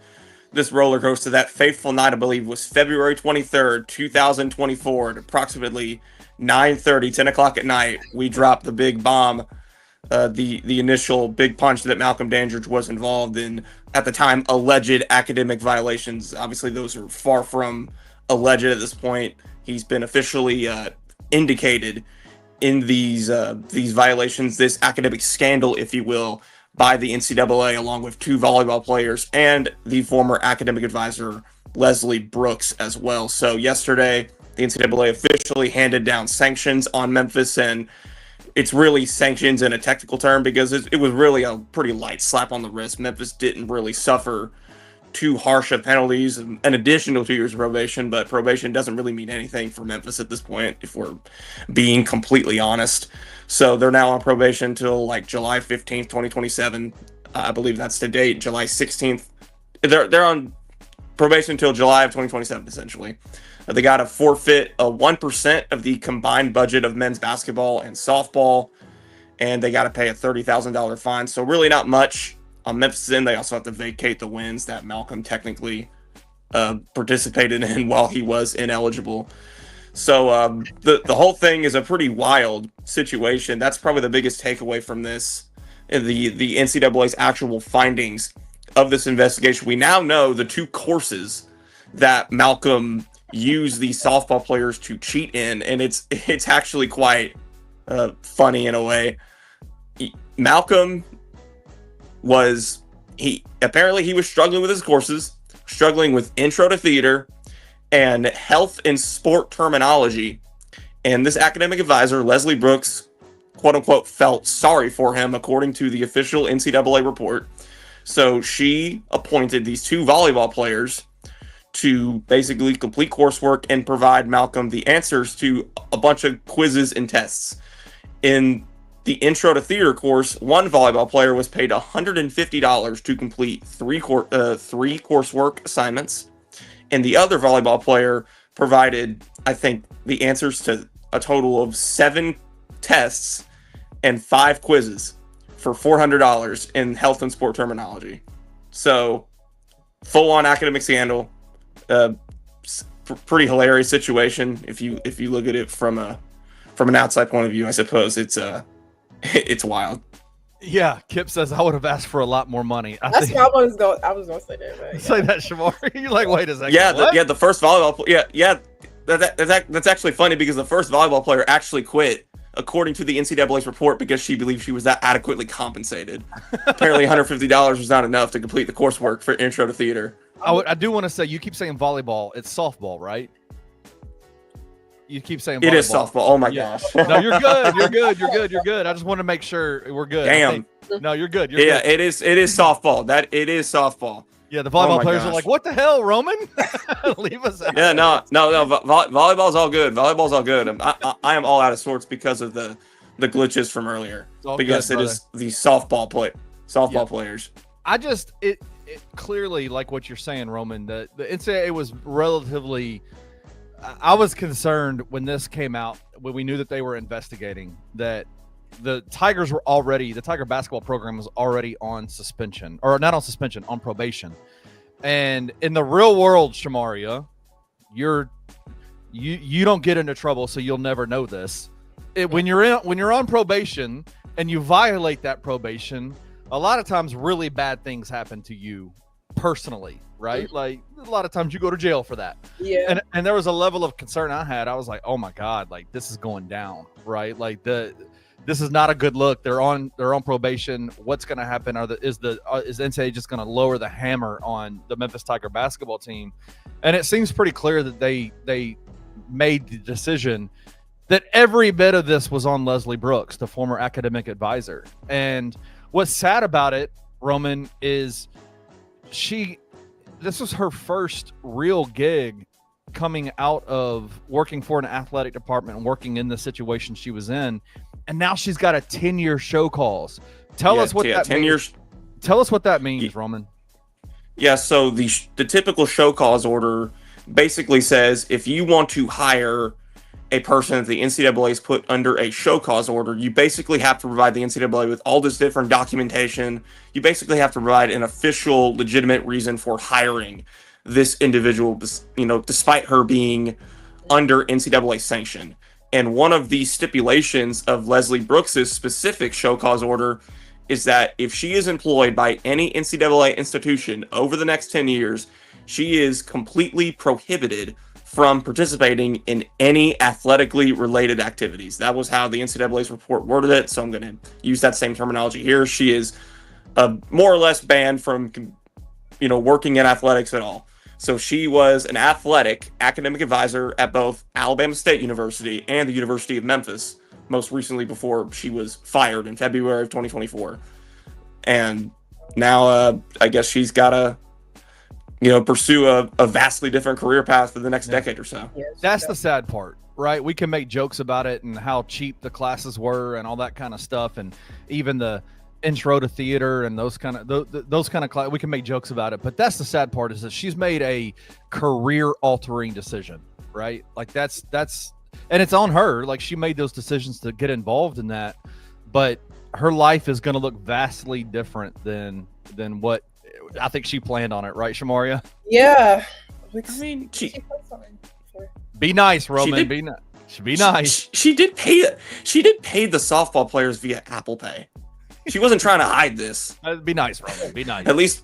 this roller coaster. That fateful night, I believe, was February 23rd, 2024, at approximately 9:30, 10 o'clock at night. We dropped the big bomb, the initial big punch that Malcolm Dandridge was involved in, at the time, alleged academic violations. Obviously, those are far from alleged at this point. He's been officially indicated in these violations, this academic scandal, if you will, by the NCAA, along with 2 volleyball players and the former academic advisor, Leslie Brooks, as well. So yesterday, the NCAA officially handed down sanctions on Memphis, and it's really sanctions in a technical term because it was really a pretty light slap on the wrist. Memphis didn't really suffer too harsh of penalties, an additional 2 years of probation, but probation doesn't really mean anything for Memphis at this point, if we're being completely honest. So they're now on probation until like July 15th, 2027. I believe that's the date, July 16th. They're on probation until July of 2027, essentially. They got to forfeit 1% of the combined budget of men's basketball and softball, and they got to pay a $30,000 fine. So really not much on Memphis' end. They also have to vacate the wins that Malcolm technically participated in while he was ineligible. So the whole thing is a pretty wild situation. That's probably the biggest takeaway from this, the NCAA's actual findings of this investigation. We now know the 2 courses that Malcolm used these softball players to cheat in, and it's actually quite funny in a way. Malcolm was apparently he was struggling with his courses, struggling with intro to theater and health and sport terminology. And this academic advisor, Leslie Brooks, quote unquote, felt sorry for him, according to the official NCAA report. So she appointed these 2 volleyball players to basically complete coursework and provide Malcolm the answers to a bunch of quizzes and tests. In the intro to theater course, one volleyball player was paid $150 to complete 3 coursework assignments, and the other volleyball player provided, I think, the answers to a total of 7 tests and 5 quizzes for $400 in health and sport terminology. So, full-on academic scandal. Pretty hilarious situation if you look at it from an outside point of view. I suppose it's wild. Yeah, Kip says I would have asked for a lot more money. I was gonna say that. But, say that, Shemaria. You're like, wait a second. Yeah, the first volleyball. Yeah. That's actually funny because the first volleyball player actually quit, according to the NCAA's report, because she believed she was not adequately compensated. Apparently, $150 was not enough to complete the coursework for intro to theater. I do want to say, you keep saying volleyball. It's softball, right? You keep saying volleyball. It is softball. Oh my gosh. No, you're good. You're good. I just want to make sure we're good. Damn. No, you're good. It is softball. It is softball. Yeah, the volleyball players are like, what the hell, Roman? Leave us out. Yeah, no. Volleyball's all good. Volleyball's all good. I am all out of sorts because of the glitches from earlier. Because it is the softball players. It clearly, like what you're saying, Roman, the NCAA was relatively. I was concerned when this came out, when we knew that they were investigating, that the Tiger basketball program was already on suspension, or not on suspension, on probation. And in the real world, Shemaria, you don't get into trouble, so you'll never know this. When you're on probation and you violate that probation, a lot of times really bad things happen to you personally, right? Mm-hmm. Like a lot of times you go to jail for that. Yeah. And there was a level of concern I had. I was like, oh my God, like this is going down, right? Like this is not a good look. They're on probation. What's going to happen? Is NCAA just going to lower the hammer on the Memphis Tiger basketball team? And it seems pretty clear that they made the decision that every bit of this was on Leslie Brooks, the former academic advisor. And what's sad about it, Roman, is this was her first real gig coming out of working for an athletic department and working in the situation she was in. And now she's got a 10-year show cause. Tell us what that 10 means. Years. Tell us what that means, Roman. Yeah, so the typical show cause order basically says if you want to hire a person that the NCAA has put under a show cause order, you basically have to provide the NCAA with all this different documentation. You basically have to provide an official, legitimate reason for hiring this individual, despite her being under NCAA sanction. And one of the stipulations of Leslie Brooks's specific show cause order is that if she is employed by any NCAA institution over the next 10 years, she is completely prohibited from participating in any athletically related activities. That was how the NCAA's report worded it, so I'm going to use that same terminology here. She is more or less banned from, working in athletics at all. So she was an academic advisor at both Alabama State University and the University of Memphis, most recently before she was fired in February of 2024. And now I guess she's got to, pursue a vastly different career path for the next decade or so. That's the sad part, right? We can make jokes about it and how cheap the classes were and all that kind of stuff, and even the intro to theater and those kind of classes. We can make jokes about it, but that's the sad part, is that she's made a career-altering decision, right? Like that's, and it's on her. Like she made those decisions to get involved in that, but her life is going to look vastly different than what I think she planned on it, right, Shemaria? Yeah. I mean, be nice, Roman. Be nice. She did pay the softball players via Apple Pay. She wasn't trying to hide this. Be nice, Roman. Be nice. At least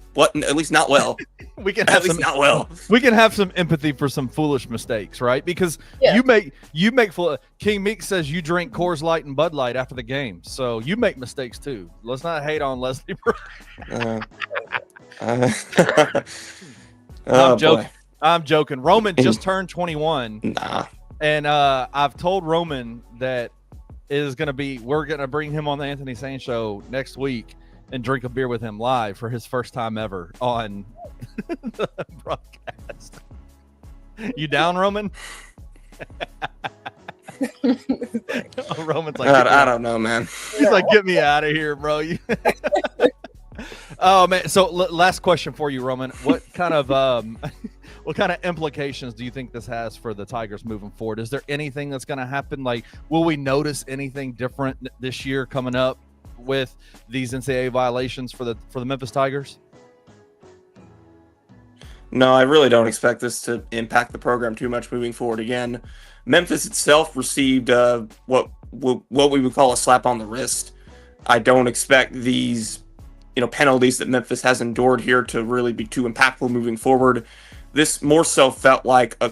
not well. We can have not well. We can have some empathy for some foolish mistakes, right? Because you make King Meek says you drink Coors Light and Bud Light after the game, so you make mistakes too. Let's not hate on Leslie Brooks. I'm joking. Boy. I'm joking. Roman just turned 21. Nah. And I've told Roman that we're going to bring him on the Anthony Sain show next week and drink a beer with him live for his first time ever on the broadcast. You down, Roman? Roman's like, I don't know, man. He's like, get me out of here, bro. Oh man. So last question for you, Roman. What kind of implications do you think this has for the Tigers moving forward? Is there anything that's going to happen? Like, will we notice anything different this year coming up with these NCAA violations for the Memphis Tigers? No, I really don't expect this to impact the program too much moving forward. Again, Memphis itself received what we would call a slap on the wrist. I don't expect these penalties that Memphis has endured here to really be too impactful moving forward. This more so felt like an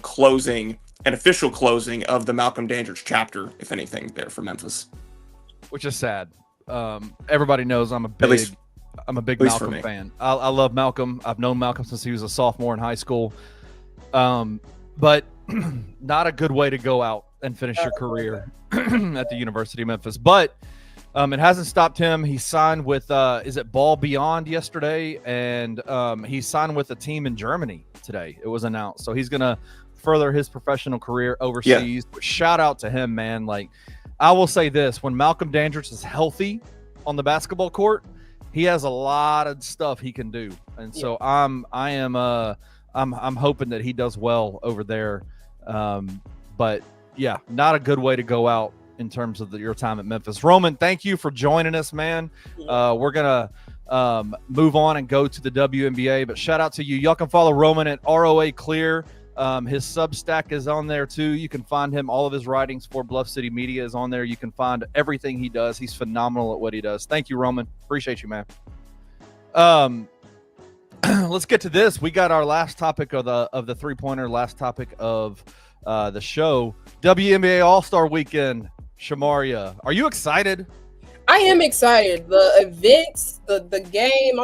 official closing of the Malcolm Dandridge chapter, if anything, there for Memphis. Which is sad. Everybody knows I'm a big Malcolm fan. I love Malcolm. I've known Malcolm since he was a sophomore in high school. But not a good way to go out and finish your career at the University of Memphis. But it hasn't stopped him. He signed with is it Ball Beyond yesterday, and he signed with a team in Germany today. It was announced, so he's gonna further his professional career overseas. Yeah. Shout out to him, man. Like, I will say this: when Malcolm Dandridge is healthy on the basketball court, he has a lot of stuff he can do, and so I'm hoping that he does well over there. But yeah, not a good way to go out in terms of your time at Memphis. Roman, thank you for joining us, man. We're going to move on and go to the WNBA, but shout out to you. Y'all can follow Roman at ROA Clear. His Substack is on there too. You can find him. All of his writings for Bluff City Media is on there. You can find everything he does. He's phenomenal at what he does. Thank you, Roman. Appreciate you, man. Let's get to this. We got our last topic of the 3-pointer, last topic of the show. WNBA All-Star Weekend. Shemaria, are you excited? I am excited. The events, the game,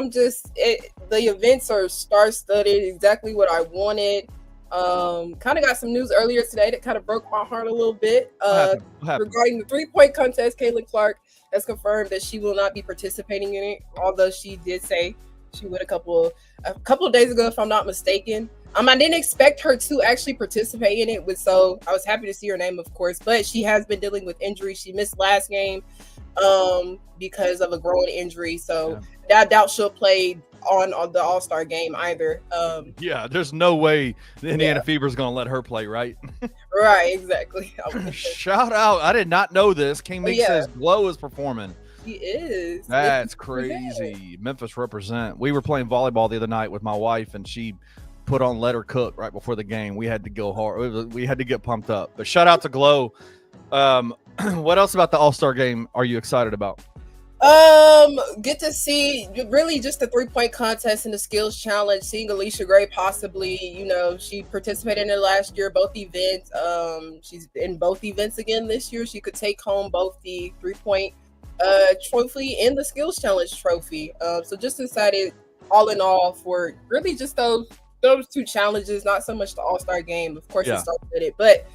the events are star-studded, exactly what I wanted. Kind of got some news earlier today that kind of broke my heart a little bit. What happened? Regarding the 3-point contest, Caitlin Clark has confirmed that she will not be participating in it, although she did say she would a couple of days ago, if I'm not mistaken. I didn't expect her to actually participate in it, so I was happy to see her name, of course, but she has been dealing with injury. She missed last game because of a growing injury, so I doubt she'll play on the All-Star game either. Yeah, there's no way the Indiana Fever is going to let her play, right? Right, exactly. Shout out. I did not know this. King Meek says Glow is performing. He is. That's crazy. Memphis represent. We were playing volleyball the other night with my wife, and she put on Let Her Cook right before the game. We had to go hard. We had to get pumped up. But shout out to Glow. What else about the All-Star game are you excited about? Get to see really just the 3-point contest and the skills challenge, seeing Alicia Gray possibly, she participated in it last year, both events. She's in both events again this year. She could take home both the 3-point trophy and the skills challenge trophy. So just excited all in all for really just those 2 challenges, not so much the All-Star game. Of course, it started with it, but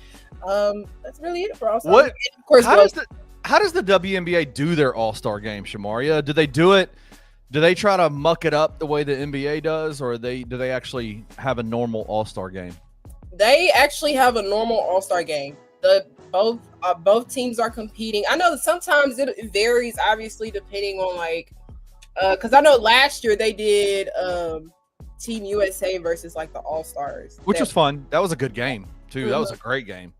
that's really it for All-Star. What? Of course, how does the WNBA do their All-Star game, Shemaria? Do they do it? Do they try to muck it up the way the NBA does, or do they actually have a normal All-Star game? They actually have a normal All-Star game. Both teams are competing. I know sometimes it varies, obviously, depending on because I know last year they did Team USA versus the All-Stars, which was fun. That was a good game too. Mm-hmm. That was a great game.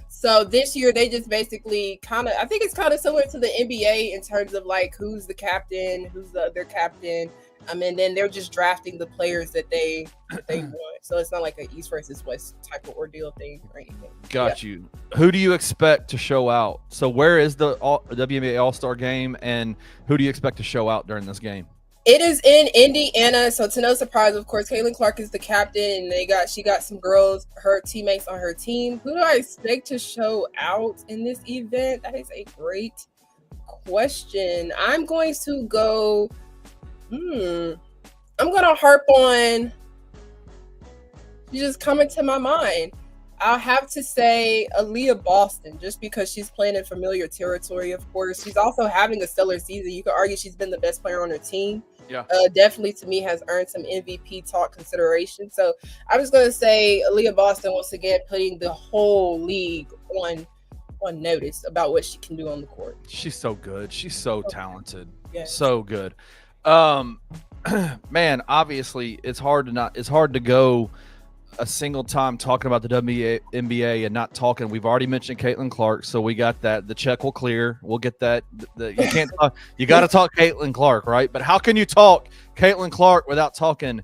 So this year they just basically I think it's kind of similar to the NBA in terms of who's the captain, who's the other captain. And then they're just drafting the players that they want. So it's not like an East versus West type of ordeal thing or anything. Got you. Who do you expect to show out? So where is the WNBA All-Star game, and who do you expect to show out during this game? It is in Indiana, so to no surprise, of course, Caitlin Clark is the captain, and she got some girls, her teammates on her team. Who do I expect to show out in this event? That is a great question. I'm going to go. I'm going to harp on. She's just coming to my mind. I'll have to say Aaliyah Boston, just because she's playing in familiar territory, of course. She's also having a stellar season. You could argue she's been the best player on her team. Yeah. Definitely, to me, has earned some MVP talk consideration. So I'm just going to say Aaliyah Boston, once again, putting the whole league on notice about what she can do on the court. She's so good. She's so talented. Yes. So good. Man, obviously it's hard to go a single time talking about the WNBA and not talking. We've already mentioned Caitlin Clark, so we got that. The check will clear. We'll get that. You can't talk, you got to talk Caitlin Clark, right? But how can you talk Caitlin Clark without talking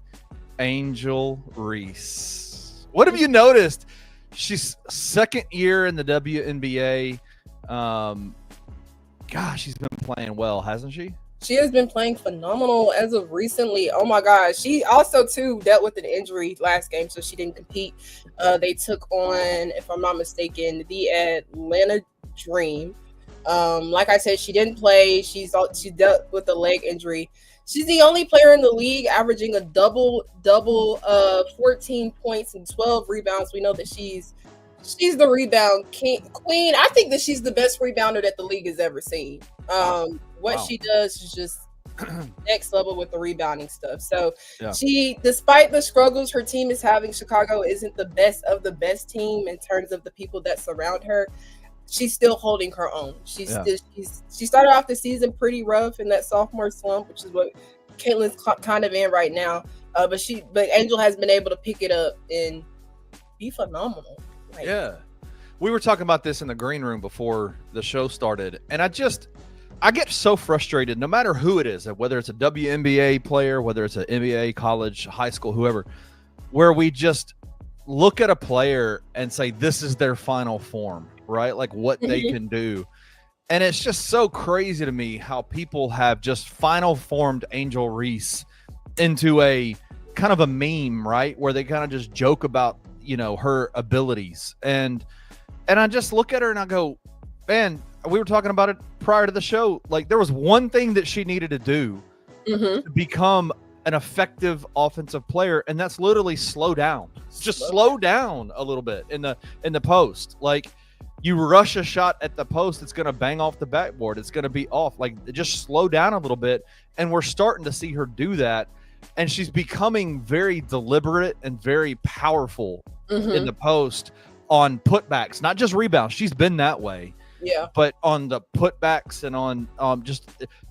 Angel Reese? What have you noticed? She's second year in the WNBA. Gosh, she's been playing well, hasn't she? She has been playing phenomenal as of recently. Oh my gosh. She also too dealt with an injury last game, so she didn't compete. They took on, if I'm not mistaken, the Atlanta Dream. Like I said, she didn't play. She dealt with a leg injury. She's the only player in the league averaging a double, 14 points and 12 rebounds. We know that she's the rebound queen. I think that she's the best rebounder that the league has ever seen. What she does is just next level with the rebounding stuff. So she, despite the struggles her team is having, Chicago isn't the best of the best team in terms of the people that surround her. She's still holding her own. She started off the season pretty rough in that sophomore slump, which is what Caitlin's kind of in right now. But Angel has been able to pick it up and be phenomenal. We were talking about this in the green room before the show started, and I get so frustrated, no matter who it is, whether it's a WNBA player, whether it's an NBA, college, high school, whoever, where we just look at a player and say, this is their final form, right? Like what they can do. And it's just so crazy to me how people have just final formed Angel Reese into a kind of a meme, right? Where they kind of just joke about, her abilities. And I just look at her and I go, man, we were talking about it prior to the show. Like, there was one thing that she needed to do to become an effective offensive player, and that's literally slow down. Just slow down a little bit in the post. Like, you rush a shot at the post, it's going to bang off the backboard. It's going to be off. Like, just slow down a little bit. And we're starting to see her do that. And she's becoming very deliberate and very powerful in the post on putbacks, not just rebounds. She's been that way. Yeah. But on the putbacks and on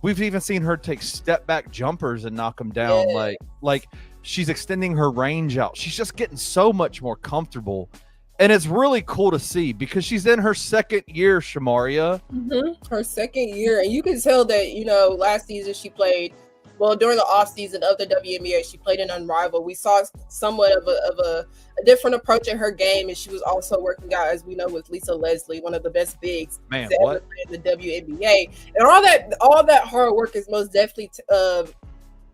we've even seen her take step back jumpers and knock them down. Yeah. Like she's extending her range out. She's just getting so much more comfortable. And it's really cool to see because she's in her second year, Shemaria. Her second year. And you can tell that, last season she played, during the offseason of the WNBA, she played in Unrivaled. We saw somewhat of a different approach in her game, and she was also working out, as we know, with Lisa Leslie, one of the best bigs to ever play in the WNBA. And all that hard work is most definitely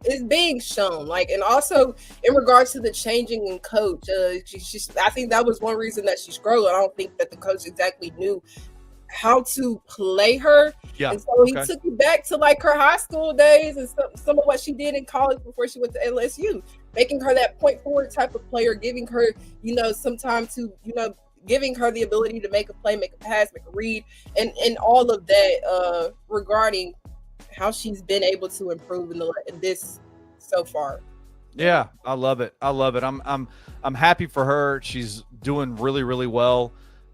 is being shown. Like, and also in regards to the changing in coach, I think that was one reason that she struggled. I don't think that the coach exactly knew how to play her. Yeah. And so he took you back to like her high school days and some of what she did in college before she went to LSU, making her that point forward type of player, giving her, some time to, giving her the ability to make a play, make a pass, make a read, and all of that regarding how she's been able to improve in this so far. Yeah, I love it. I'm happy for her. She's doing really, really well.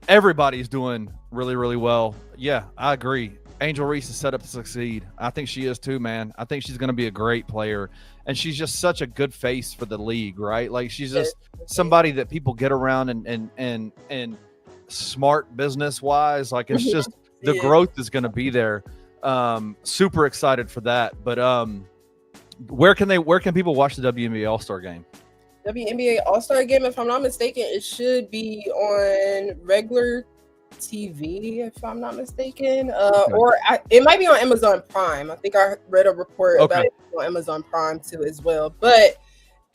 Everybody's doing really, really well. Yeah, I agree. Angel Reese is set up to succeed. I think she is too, man. I think she's going to be a great player. And she's just such a good face for the league, right? Like, she's just somebody that people get around and smart business-wise. Like, it's just the growth is going to be there. Super excited for that. But where can people watch the WNBA All-Star game? WNBA All-Star game, if I'm not mistaken, it should be on regular TV, if I'm not mistaken. Or it might be on Amazon Prime. I think I read a report about it on Amazon Prime too as well. But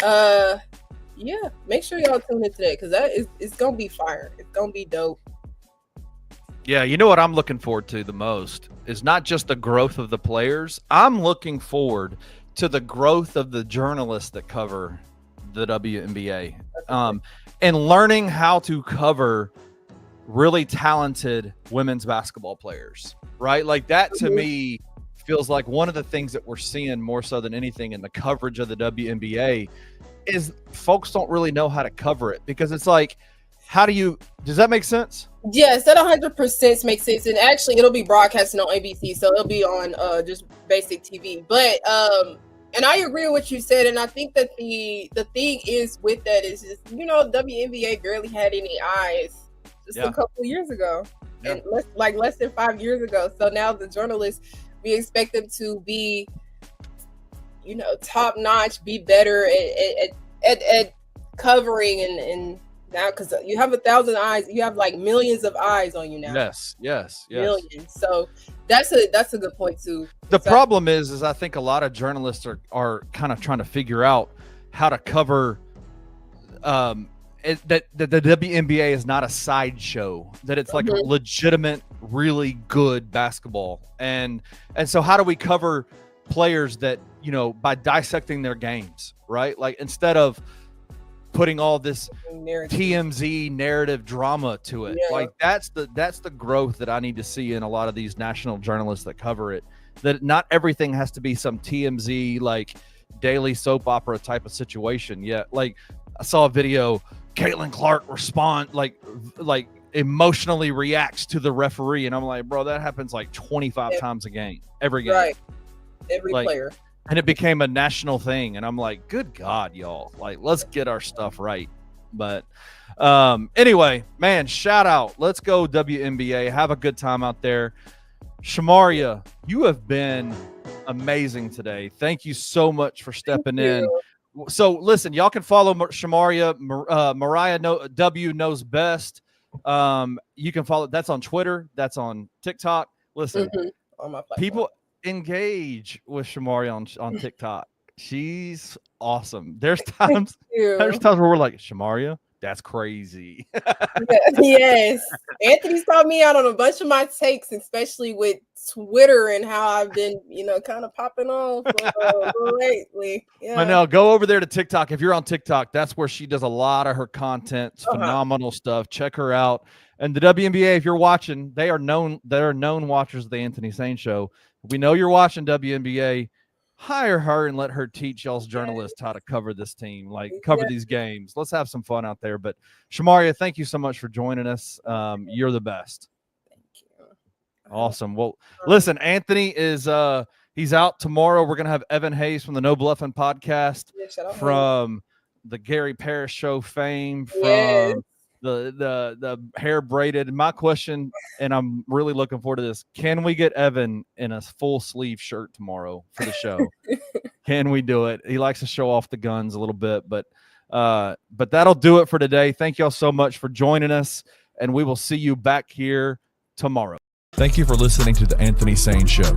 yeah, make sure y'all tune into that because it's gonna be fire. It's gonna be dope. Yeah, you know what I'm looking forward to the most is not just the growth of the players. I'm looking forward to the growth of the journalists that cover the WNBA, and learning how to cover really talented women's basketball players, right? Like, that to me feels like one of the things that we're seeing more so than anything in the coverage of the WNBA is folks don't really know how to cover it because it's like, does that make sense? Yes, that 100% makes sense. And actually it'll be broadcasting on ABC, so it'll be on just basic TV. But and I agree with what you said, and I think that the thing is with that is just, WNBA barely had any eyes just a couple of years ago, and less than 5 years ago. So now the journalists, we expect them to be, top notch, be better at covering and now because you have 1,000 eyes, you have like millions of eyes on you now. Yes. Millions. So that's a good point too. The problem is I think a lot of journalists are kind of trying to figure out how to cover that the WNBA is not a sideshow, that it's like a legitimate, really good basketball. And so how do we cover players that, by dissecting their games, right? Like, instead of putting all this TMZ narrative drama to it. Like, that's the growth that I need to see in a lot of these national journalists that cover it, that not everything has to be some TMZ, like, daily soap opera type of situation. Like, I saw a video, Caitlin Clark like emotionally reacts to the referee. And I'm like, bro, that happens like 25 times a game, every game. Right. Every player. And it became a national thing. And I'm like, good God, y'all. Like, let's get our stuff right. But anyway, man, shout out. Let's go WNBA. Have a good time out there. Shemaria, you have been amazing today. Thank you so much for stepping in. So listen, y'all can follow Shemaria. Mariah W knows best. You can follow. That's on Twitter. That's on TikTok. Listen, on my platform. People engage with Shemaria on TikTok. She's awesome. There's times where we're like, Shemaria, that's crazy. Yes. Anthony's taught me out on a bunch of my takes, especially with Twitter and how I've been, kind of popping off lately. Yeah. I know. Go over there to TikTok. If you're on TikTok, that's where she does a lot of her content. It's phenomenal stuff. Check her out. And the WNBA, if you're watching, they're known watchers of the Anthony Sain Show. We know you're watching WNBA. Hire her and let her teach y'all's journalists how to cover this team, cover these games. Let's have some fun out there. But Shemaria, thank you so much for joining us. You're the best. Thank you. Awesome. Well, listen, Anthony is he's out tomorrow. We're gonna have Evan Hayes from the No Bluffing podcast, from the Gary Parrish Show fame, from the hair braided. My question, and I'm really looking forward to this, can we get Evan in a full sleeve shirt tomorrow for the show? Can we do it? He likes to show off the guns a little bit, but that'll do it for today. Thank y'all so much for joining us, and we will see you back here tomorrow. Thank you for listening to the Anthony Sain Show.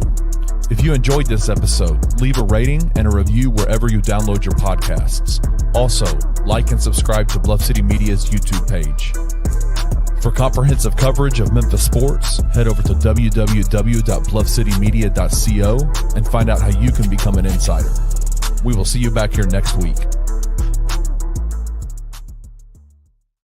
If you enjoyed this episode, leave a rating and a review wherever you download your podcasts. Also, like and subscribe to Bluff City Media's YouTube page. For comprehensive coverage of Memphis sports, head over to www.bluffcitymedia.co and find out how you can become an insider. We will see you back here next week.